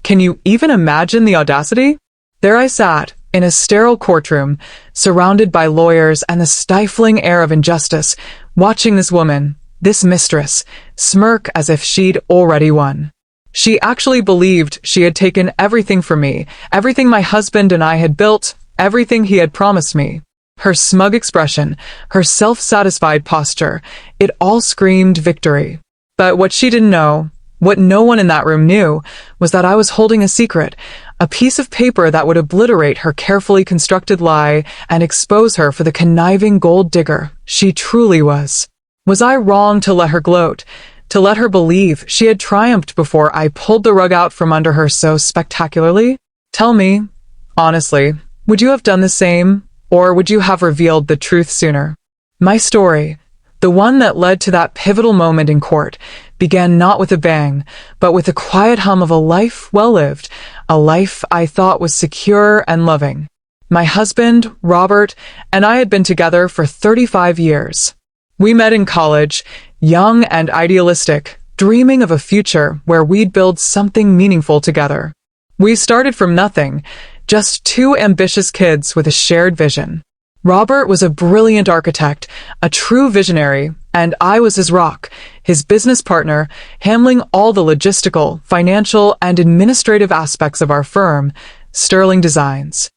Can you even imagine the audacity? There I sat, in a sterile courtroom, surrounded by lawyers and the stifling air of injustice, watching this woman, this mistress, smirk as if she'd already won. She actually believed she had taken everything from me, everything my husband and I had built, everything he had promised me. Her smug expression, her self-satisfied posture, it all screamed victory. But what she didn't know, what no one in that room knew, was that I was holding a secret, a piece of paper that would obliterate her carefully constructed lie and expose her for the conniving gold digger she truly was. Was I wrong to let her gloat, to let her believe she had triumphed before I pulled the rug out from under her so spectacularly? Tell me, honestly, would you have done the same, or would you have revealed the truth sooner? My story, the one that led to that pivotal moment in court, began not with a bang, but with the quiet hum of a life well lived, a life I thought was secure and loving. My husband, Robert, and I had been together for 35 years. We met in college, young and idealistic, dreaming of a future where we'd build something meaningful together. We started from nothing, just two ambitious kids with a shared vision. Robert was a brilliant architect, a true visionary, and I was his rock, his business partner, handling all the logistical, financial, and administrative aspects of our firm, Sterling Designs.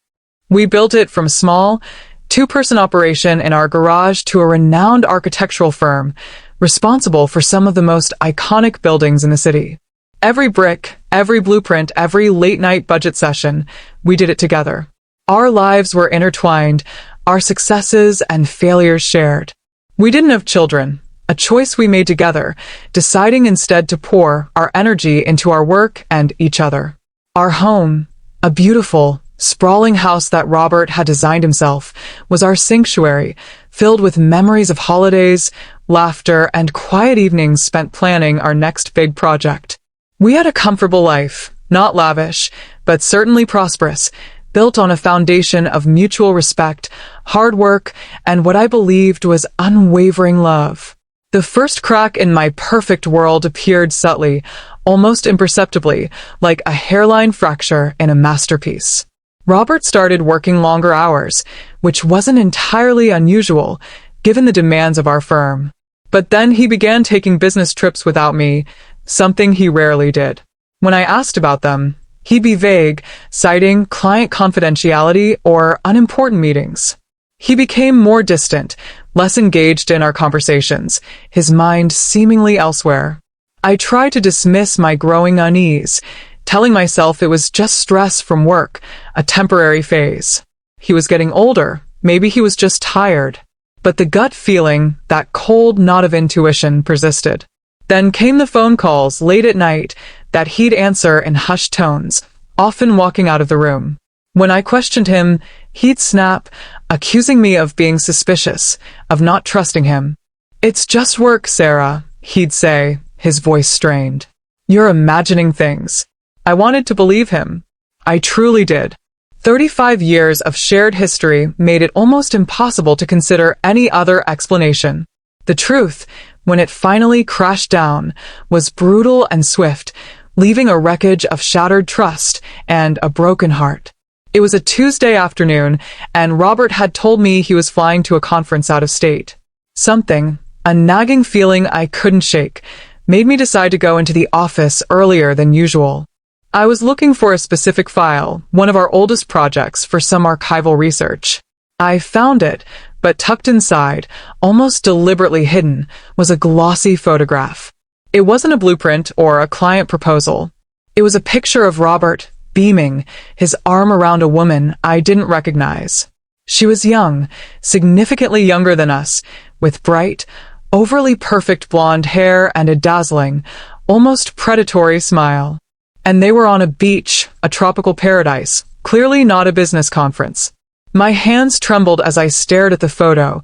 We built it from small, two-person operation in our garage to a renowned architectural firm, responsible for some of the most iconic buildings in the city. Every brick, every blueprint, every late-night budget session, we did it together. Our lives were intertwined, our successes and failures shared. We didn't have children, a choice we made together, deciding instead to pour our energy into our work and each other. Our home, a beautiful, sprawling house that Robert had designed himself, was our sanctuary, filled with memories of holidays, laughter, and quiet evenings spent planning our next big project. We had a comfortable life, not lavish, but certainly prosperous, built on a foundation of mutual respect, hard work, and what I believed was unwavering love. The first crack in my perfect world appeared subtly, almost imperceptibly, like a hairline fracture in a masterpiece. Robert started working longer hours, which wasn't entirely unusual, given the demands of our firm. But then he began taking business trips without me, something he rarely did. When I asked about them, he'd be vague, citing client confidentiality or unimportant meetings. He became more distant, less engaged in our conversations, his mind seemingly elsewhere. I tried to dismiss my growing unease, telling myself it was just stress from work, a temporary phase. He was getting older, maybe he was just tired. But the gut feeling, that cold knot of intuition, persisted. Then came the phone calls late at night that he'd answer in hushed tones, often walking out of the room. When I questioned him, he'd snap, accusing me of being suspicious, of not trusting him. "It's just work, Sarah," he'd say, his voice strained. "You're imagining things." I wanted to believe him. I truly did. 35 years of shared history made it almost impossible to consider any other explanation. The truth, when it finally crashed down, was brutal and swift, leaving a wreckage of shattered trust and a broken heart. It was a Tuesday afternoon, and Robert had told me he was flying to a conference out of state. Something, a nagging feeling I couldn't shake, made me decide to go into the office earlier than usual. I was looking for a specific file, one of our oldest projects, for some archival research. I found it, but tucked inside, almost deliberately hidden, was a glossy photograph. It wasn't a blueprint or a client proposal. It was a picture of Robert, beaming, his arm around a woman I didn't recognize. She was young, significantly younger than us, with bright, overly perfect blonde hair and a dazzling, almost predatory smile. And they were on a beach, a tropical paradise, clearly not a business conference. My hands trembled as I stared at the photo,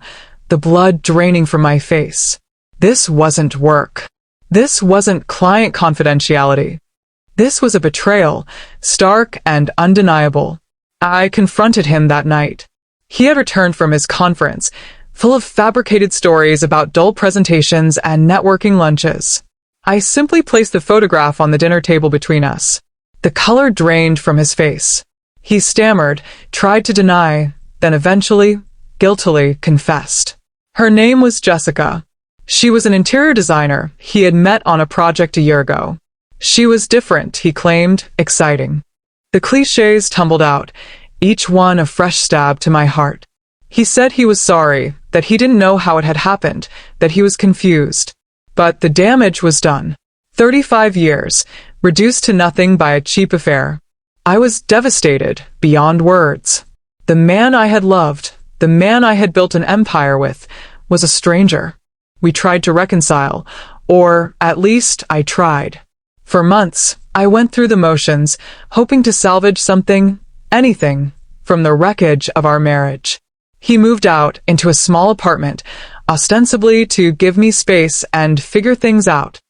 the blood draining from my face. This wasn't work. This wasn't client confidentiality. This was a betrayal, stark and undeniable. I confronted him that night. He had returned from his conference, full of fabricated stories about dull presentations and networking lunches. I simply placed the photograph on the dinner table between us. The color drained from his face. He stammered, tried to deny, then eventually, guiltily confessed. Her name was Jessica. She was an interior designer he had met on a project a year ago. She was different, he claimed, exciting. The clichés tumbled out, each one a fresh stab to my heart. He said he was sorry, that he didn't know how it had happened, that he was confused. But the damage was done. 35 years, reduced to nothing by a cheap affair. I was devastated, beyond words. The man I had loved, the man I had built an empire with, was a stranger. We tried to reconcile, or at least I tried. For months, I went through the motions, hoping to salvage something, anything, from the wreckage of our marriage. He moved out into a small apartment, ostensibly to give me space and figure things out.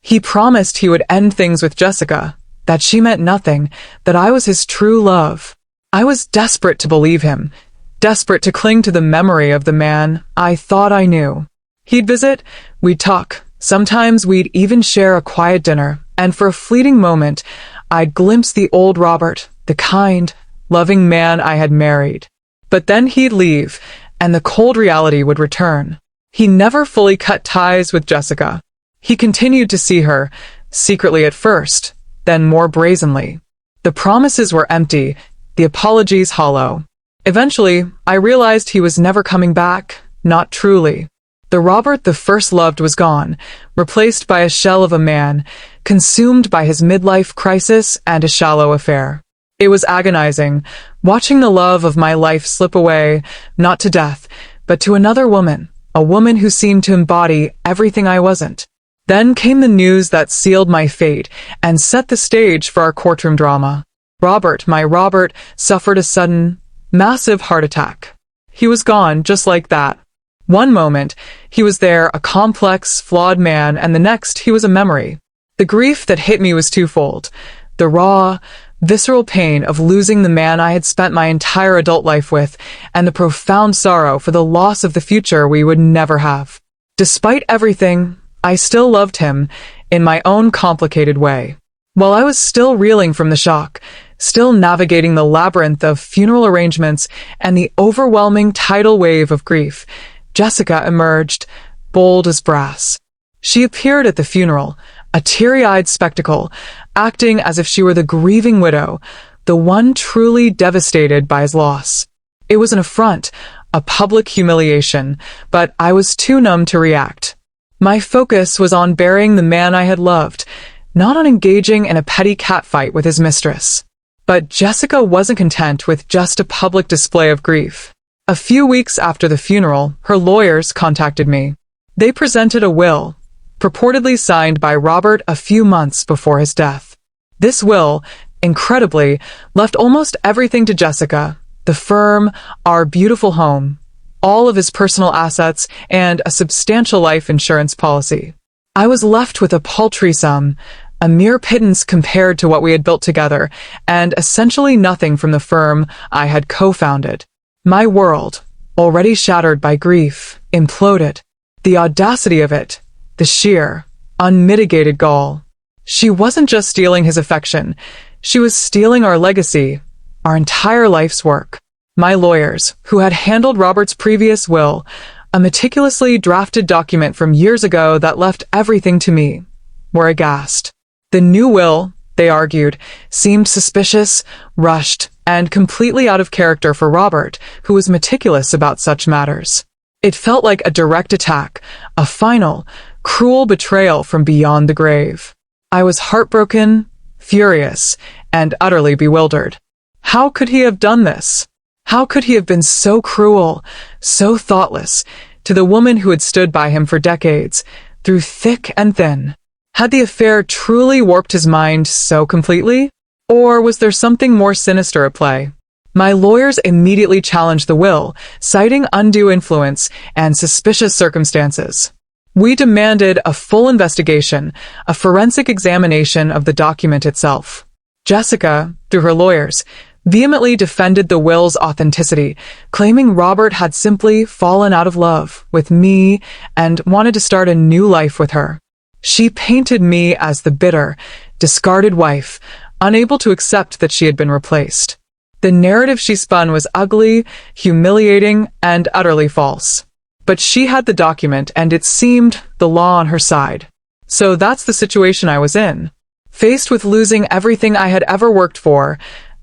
He promised he would end things with Jessica, that she meant nothing, that I was his true love. I was desperate to believe him, desperate to cling to the memory of the man I thought I knew. He'd visit, we'd talk, sometimes we'd even share a quiet dinner, and for a fleeting moment, I'd glimpse the old Robert, the kind, loving man I had married. But then he'd leave, and the cold reality would return. He never fully cut ties with Jessica. He continued to see her, secretly at first, then more brazenly. The promises were empty, the apologies hollow. Eventually, I realized he was never coming back, not truly. The Robert the first loved was gone, replaced by a shell of a man, consumed by his midlife crisis and a shallow affair. It was agonizing, watching the love of my life slip away, not to death, but to another woman, a woman who seemed to embody everything I wasn't. Then came the news that sealed my fate and set the stage for our courtroom drama. Robert, my Robert, suffered a sudden, massive heart attack. He was gone just like that. One moment, he was there, a complex, flawed man, and the next, he was a memory. The grief that hit me was twofold. The raw, visceral pain of losing the man I had spent my entire adult life with, and the profound sorrow for the loss of the future we would never have. Despite everything, I still loved him, in my own complicated way. While I was still reeling from the shock, still navigating the labyrinth of funeral arrangements and the overwhelming tidal wave of grief, Jessica emerged, bold as brass. She appeared at the funeral, a teary-eyed spectacle, acting as if she were the grieving widow, the one truly devastated by his loss. It was an affront, a public humiliation, but I was too numb to react. My focus was on burying the man I had loved, not on engaging in a petty catfight with his mistress. But Jessica wasn't content with just a public display of grief. A few weeks after the funeral, her lawyers contacted me. They presented a will, purportedly signed by Robert a few months before his death. This will, incredibly, left almost everything to Jessica: the firm, our beautiful home, all of his personal assets, and a substantial life insurance policy. I was left with a paltry sum, a mere pittance compared to what we had built together, and essentially nothing from the firm I had co-founded. My world, already shattered by grief, imploded. The audacity of it, the sheer, unmitigated gall. She wasn't just stealing his affection, she was stealing our legacy, our entire life's work. My lawyers, who had handled Robert's previous will, a meticulously drafted document from years ago that left everything to me, were aghast. The new will, they argued, seemed suspicious, rushed, and completely out of character for Robert, who was meticulous about such matters. It felt like a direct attack, a final, cruel betrayal from beyond the grave. I was heartbroken, furious, and utterly bewildered. How could he have done this? How could he have been so cruel, so thoughtless, to the woman who had stood by him for decades, through thick and thin? Had the affair truly warped his mind so completely? Or was there something more sinister at play? My lawyers immediately challenged the will, citing undue influence and suspicious circumstances. We demanded a full investigation, a forensic examination of the document itself. Jessica, through her lawyers, vehemently defended the will's authenticity, claiming Robert had simply fallen out of love with me and wanted to start a new life with her. She painted me as the bitter, discarded wife, unable to accept that she had been replaced. The narrative she spun was ugly, humiliating, and utterly false. But she had the document, and it seemed the law on her side. So that's the situation I was in. Faced with losing everything I had ever worked for,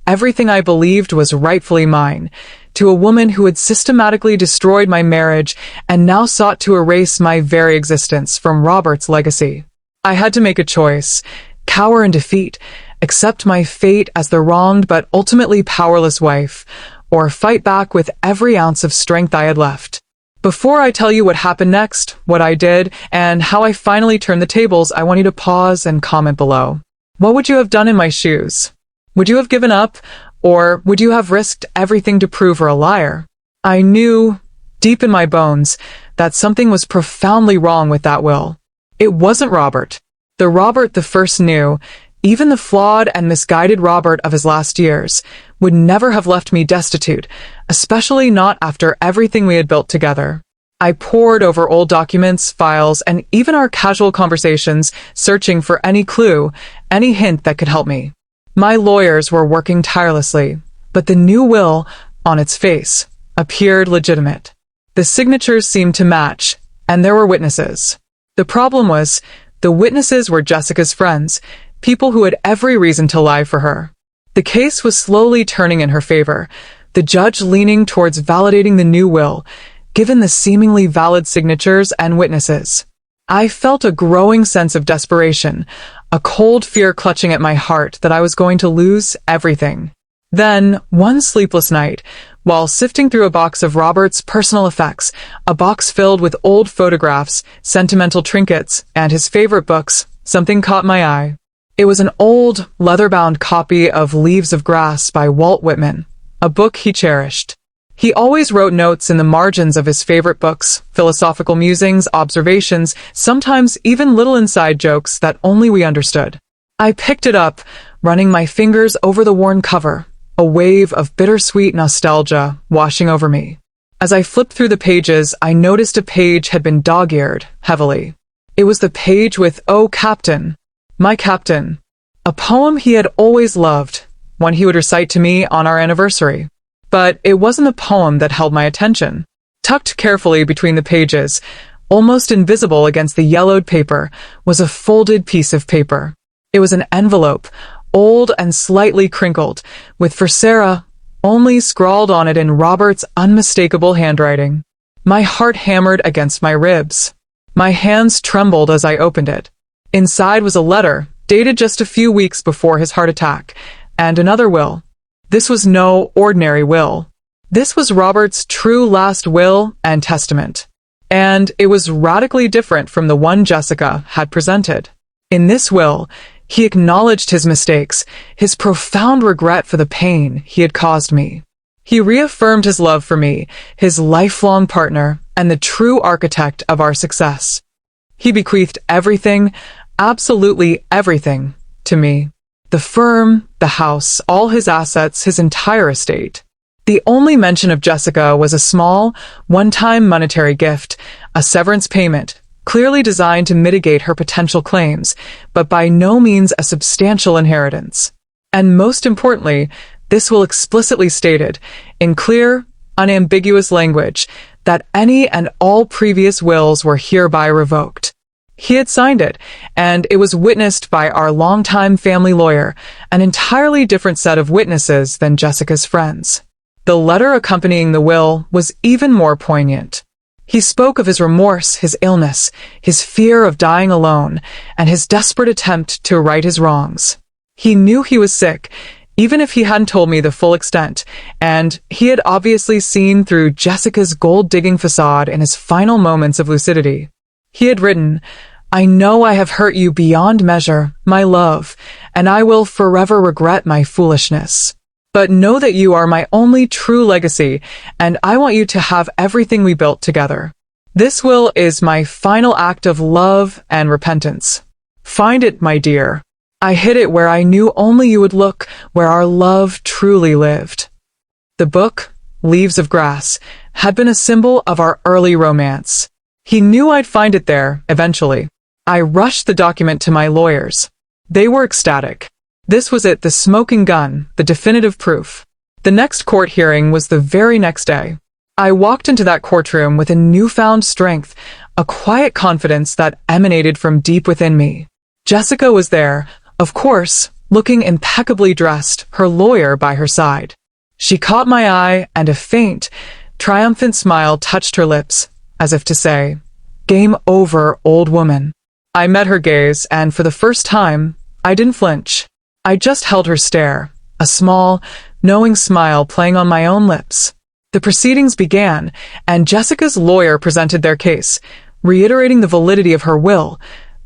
everything I believed was rightfully mine, to a woman who had systematically destroyed my marriage and now sought to erase my very existence from Robert's legacy. I had to make a choice: cower in defeat, accept my fate as the wronged but ultimately powerless wife, or fight back with every ounce of strength I had left. Before I tell you what happened next, what I did, and how I finally turned the tables, I want you to pause and comment below. What would you have done in my shoes? Would you have given up, or would you have risked everything to prove her a liar? I knew, deep in my bones, that something was profoundly wrong with that will. It wasn't Robert. The Robert the first knew, even the flawed and misguided Robert of his last years, would never have left me destitute, especially not after everything we had built together. I pored over old documents, files, and even our casual conversations, searching for any clue, any hint that could help me. My lawyers were working tirelessly, but the new will, on its face, appeared legitimate. The signatures seemed to match, and there were witnesses. The problem was, the witnesses were Jessica's friends, people who had every reason to lie for her. The case was slowly turning in her favor, the judge leaning towards validating the new will, given the seemingly valid signatures and witnesses. I felt a growing sense of desperation, a cold fear clutching at my heart that I was going to lose everything. Then, one sleepless night, while sifting through a box of Robert's personal effects, a box filled with old photographs, sentimental trinkets, and his favorite books, something caught my eye. It was an old, leather-bound copy of Leaves of Grass by Walt Whitman, a book he cherished. He always wrote notes in the margins of his favorite books, philosophical musings, observations, sometimes even little inside jokes that only we understood. I picked it up, running my fingers over the worn cover, a wave of bittersweet nostalgia washing over me. As I flipped through the pages, I noticed a page had been dog-eared, heavily. It was the page with "Oh, Captain, my Captain," a poem he had always loved, one he would recite to me on our anniversary. But it wasn't the poem that held my attention. Tucked carefully between the pages, almost invisible against the yellowed paper, was a folded piece of paper. It was an envelope, old and slightly crinkled, with "For Sarah" only scrawled on it in Robert's unmistakable handwriting. My heart hammered against my ribs. My hands trembled as I opened it. Inside was a letter, dated just a few weeks before his heart attack, and another will. This was no ordinary will. This was Robert's true last will and testament. And it was radically different from the one Jessica had presented. In this will, he acknowledged his mistakes, his profound regret for the pain he had caused me. He reaffirmed his love for me, his lifelong partner, and the true architect of our success. He bequeathed everything, absolutely everything, to me. The firm, the house, all his assets, his entire estate. The only mention of Jessica was a small, one-time monetary gift, a severance payment, clearly designed to mitigate her potential claims, but by no means a substantial inheritance. And most importantly, this will explicitly stated, in clear, unambiguous language, that any and all previous wills were hereby revoked. He had signed it, and it was witnessed by our longtime family lawyer, an entirely different set of witnesses than Jessica's friends. The letter accompanying the will was even more poignant. He spoke of his remorse, his illness, his fear of dying alone, and his desperate attempt to right his wrongs. He knew he was sick, even if he hadn't told me the full extent, and he had obviously seen through Jessica's gold-digging facade in his final moments of lucidity. He had written, "I know I have hurt you beyond measure, my love, and I will forever regret my foolishness. But know that you are my only true legacy, and I want you to have everything we built together. This will is my final act of love and repentance. Find it, my dear. I hid it where I knew only you would look, where our love truly lived." The book, Leaves of Grass, had been a symbol of our early romance. He knew I'd find it there, eventually. I rushed the document to my lawyers. They were ecstatic. This was it, the smoking gun, the definitive proof. The next court hearing was the very next day. I walked into that courtroom with a newfound strength, a quiet confidence that emanated from deep within me. Jessica was there, of course, looking impeccably dressed, her lawyer by her side. She caught my eye, and a faint, triumphant smile touched her lips, as if to say, "Game over, old woman." I met her gaze, and for the first time, I didn't flinch. I just held her stare, a small, knowing smile playing on my own lips. The proceedings began, and Jessica's lawyer presented their case, reiterating the validity of her will,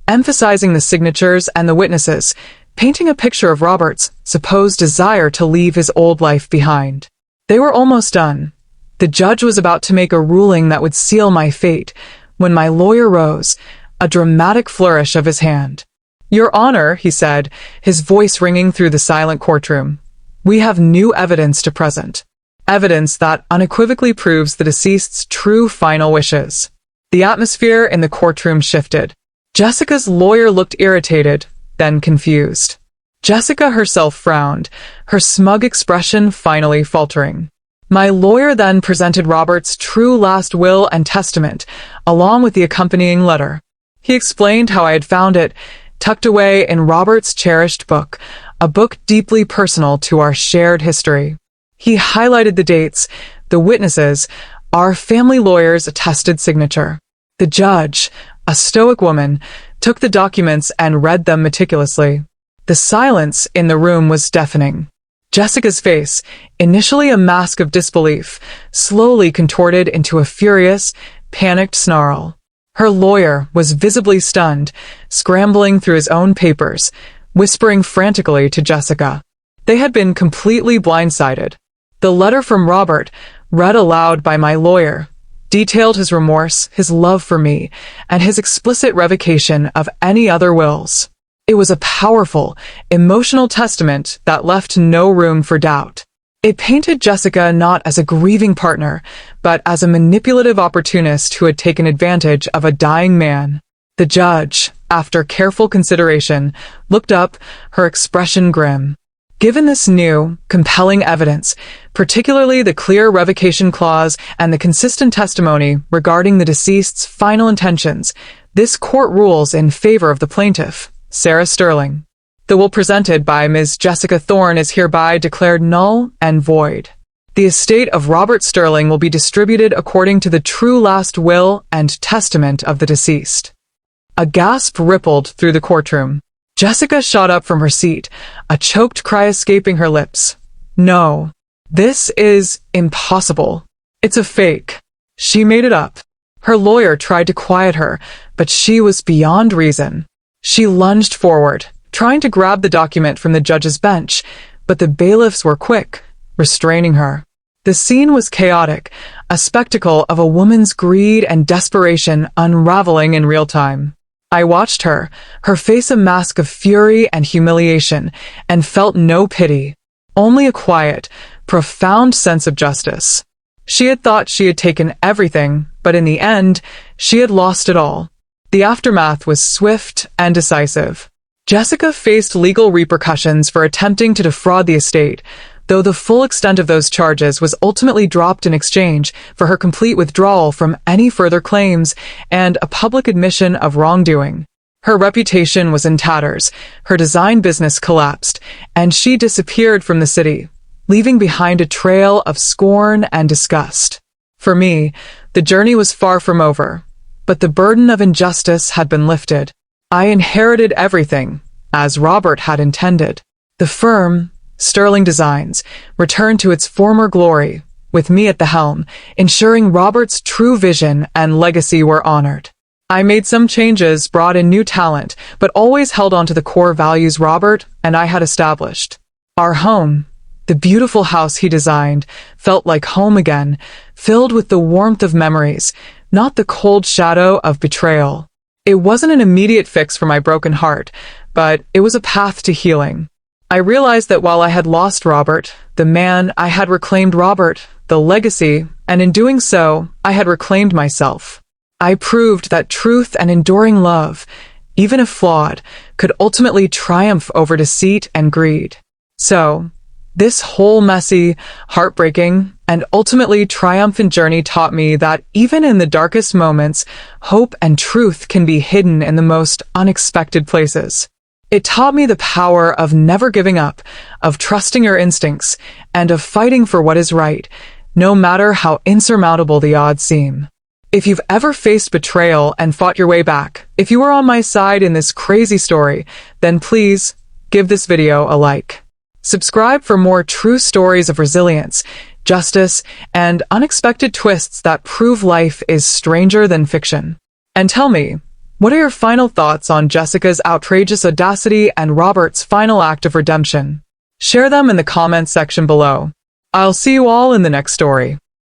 emphasizing the signatures and the witnesses, painting a picture of Robert's supposed desire to leave his old life behind. They were almost done. The judge was about to make a ruling that would seal my fate, when my lawyer rose, a dramatic flourish of his hand. "Your Honor," he said, his voice ringing through the silent courtroom, "we have new evidence to present. Evidence that unequivocally proves the deceased's true final wishes." The atmosphere in the courtroom shifted. Jessica's lawyer looked irritated, then confused. Jessica herself frowned, her smug expression finally faltering. My lawyer then presented Robert's true last will and testament, along with the accompanying letter. He explained how I had found it, tucked away in Robert's cherished book, a book deeply personal to our shared history. He highlighted the dates, the witnesses, our family lawyer's attested signature. The judge, a stoic woman, took the documents and read them meticulously. The silence in the room was deafening. Jessica's face, initially a mask of disbelief, slowly contorted into a furious, panicked snarl. Her lawyer was visibly stunned, scrambling through his own papers, whispering frantically to Jessica. They had been completely blindsided. The letter from Robert, read aloud by my lawyer, detailed his remorse, his love for me, and his explicit revocation of any other wills. It was a powerful, emotional testament that left no room for doubt. It painted Jessica not as a grieving partner, but as a manipulative opportunist who had taken advantage of a dying man. The judge, after careful consideration, looked up, her expression grim. Given this new, compelling evidence, particularly the clear revocation clause and the consistent testimony regarding the deceased's final intentions, this court rules in favor of the plaintiff, Sarah Sterling. The will presented by Ms. Jessica Thorne is hereby declared null and void. The estate of Robert Sterling will be distributed according to the true last will and testament of the deceased. A gasp rippled through the courtroom. Jessica shot up from her seat, a choked cry escaping her lips. "No, this is impossible. It's a fake. She made it up." Her lawyer tried to quiet her, but she was beyond reason. She lunged forward, trying to grab the document from the judge's bench, but the bailiffs were quick, restraining her. The scene was chaotic, a spectacle of a woman's greed and desperation unraveling in real time. I watched her, her face a mask of fury and humiliation, and felt no pity, only a quiet, profound sense of justice. She had thought she had taken everything, but in the end, she had lost it all. The aftermath was swift and decisive. Jessica faced legal repercussions for attempting to defraud the estate, though the full extent of those charges was ultimately dropped in exchange for her complete withdrawal from any further claims and a public admission of wrongdoing. Her reputation was in tatters, her design business collapsed, and she disappeared from the city, leaving behind a trail of scorn and disgust. For me, the journey was far from over, but the burden of injustice had been lifted. I inherited everything, as Robert had intended. The firm, Sterling Designs, returned to its former glory, with me at the helm, ensuring Robert's true vision and legacy were honored. I made some changes, brought in new talent, but always held on to the core values Robert and I had established. Our home, the beautiful house he designed, felt like home again, filled with the warmth of memories, not the cold shadow of betrayal. It wasn't an immediate fix for my broken heart, but it was a path to healing. I realized that while I had lost Robert, the man, I had reclaimed Robert, the legacy, and in doing so, I had reclaimed myself. I proved that truth and enduring love, even if flawed, could ultimately triumph over deceit and greed. So, this whole messy, heartbreaking, and ultimately triumphant journey taught me that even in the darkest moments, hope and truth can be hidden in the most unexpected places. It taught me the power of never giving up, of trusting your instincts, and of fighting for what is right, no matter how insurmountable the odds seem. If you've ever faced betrayal and fought your way back, if you were on my side in this crazy story, then please give this video a like. Subscribe for more true stories of resilience, justice, and unexpected twists that prove life is stranger than fiction. And tell me, what are your final thoughts on Jessica's outrageous audacity and Robert's final act of redemption? Share them in the comments section below. I'll see you all in the next story.